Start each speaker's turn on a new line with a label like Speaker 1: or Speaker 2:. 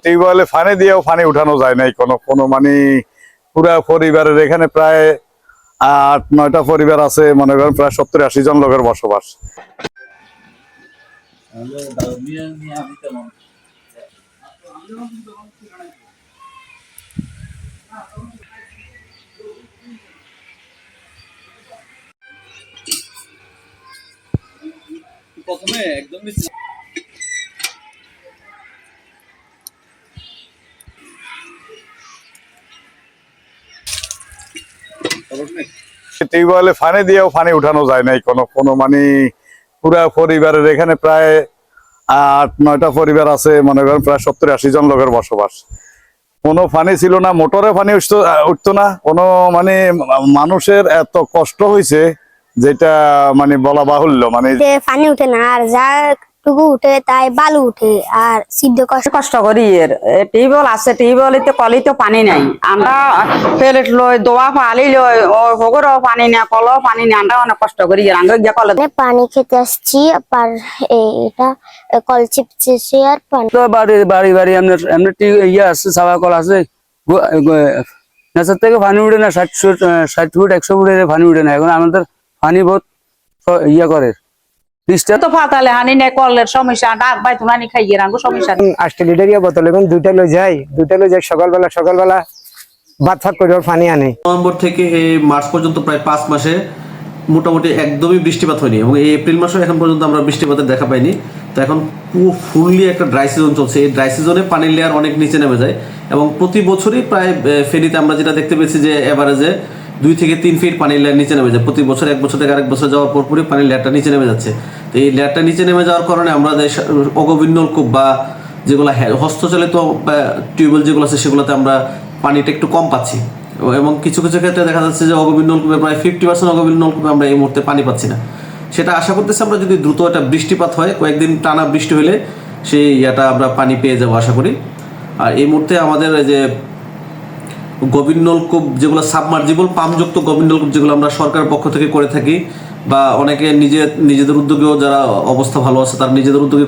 Speaker 1: টিউবওয়েলে পানি দিয়েও পানি উঠানো যায় নাই কোনো কোনো মানে পুরা পরিবারের এখানে প্রায় ৮-৯টা পরিবার আছে, মনে করেন প্রায় ৭০-৮০ জন লোকের বসবাস।
Speaker 2: প্রথমে একদম
Speaker 1: টিউবওয়েলে পানি দিয়েও পানি উঠানো যায় নাই কোনো কোনো মানে পুরা পরিবারের এখানে প্রায় ৮-৯টা পরিবার আছে, মনে করেন প্রায় ৭০-৮০ জন লোকের বসবাস। কোনো পানি ছিল না, মোটরে পানি উঠতো না কোনো, মানে মানুষের এত কষ্ট হয়েছে যেটা মানে বলা বাহুল্য। মানে
Speaker 3: পানি উঠে না, আর যা টুকু উঠে তাই বালু উঠে আর সিদ্ধ
Speaker 4: কষ্ট করি। এর টিউবওয়েল আছে, টিউবওয়েলিতে কলিতে পানি নাই, আমরা প্লেট লই দোয়া পালি লই হগরও পানি না, কলও পানি না, আমরা অনেক কষ্ট করি। এর আঙ্গ গিয়া কলে
Speaker 3: পানি খেতে আসছি, আর এটা কল চিপছে আর পানি
Speaker 5: তো বাড়ি বাড়ি বাড়ি এমনি এমনি ইয়ে আছে, চাওয়া কল আছে, নেচার থেকে পানি উঠে না, 60 ফুট 100 ফুটের পানি উঠে না। এখন আমাদের পানি বহুত ইয়ে করে
Speaker 4: তো ফাতালে হানি নাই, কলের সমস্যা, ডাক বাই তুমানি খাইয়ে রাঙ্গো সমস্যা।
Speaker 6: 8 লিটারিয়া বোতল এখন দুইটা লই যাই সকালবেলা ভাত ফাত করে পানি আনে।
Speaker 2: নভেম্বর থেকে মার্চ পর্যন্ত প্রায় 5 মাসে মোটামুটি একদমই বৃষ্টিপাত হয়নি, এবং এই এপ্রিল মাসে এখন পর্যন্ত আমরা বৃষ্টিপাতের দেখা পাইনি। তো এখন ফুললি একটা ড্রাই সিজন চলছে। এই ড্রাই সিজনে পানির লেয়ার অনেক নিচে নেমে যায়, এবং প্রতি বছরই প্রায় ফেনীতে আমরা যেটা দেখতে পেয়েছি যে এভারেজে 2 থেকে 3 ফিট পানির লেয়ার নিচে নেমে যায় প্রতি বছর। এক বছর থেকে আরেক বছর যাওয়ার পরপরই পানির লেয়ারটা নিচে নেমে যাচ্ছে। তো এই লেয়ারটা নিচে নেমে যাওয়ার কারণে আমরা অগভীর নলকূপ বা যেগুলো হস্তচালিত টিউবওয়েল যেগুলো আছে সেগুলোতে আমরা পানিটা একটু কম পাচ্ছি, এবং কিছু কিছু ক্ষেত্রে দেখা যাচ্ছে যে অগভীর নলকূপে প্রায় 50% অগভীর নলকূপে আমরা এই মুহূর্তে পানি পাচ্ছি না। সেটা আশা করতেছি আমরা যদি দ্রুত একটা বৃষ্টিপাত হয়, কয়েকদিন টানা বৃষ্টি হলে সেই ইয়েটা আমরা পানি পেয়ে যাবো আশা করি। আর এই মুহূর্তে আমাদের যে গভীর নলকূপ যেগুলো সাবমার্জিবল পাম্পযুক্ত গভীর নলকূপ যেগুলো আমরা সরকারের পক্ষ থেকে করে থাকি, বা অনেকে নিজেদের উদ্যোগেও যারা অবস্থা ভালো আছে তারা নিজেদের উদ্যোগে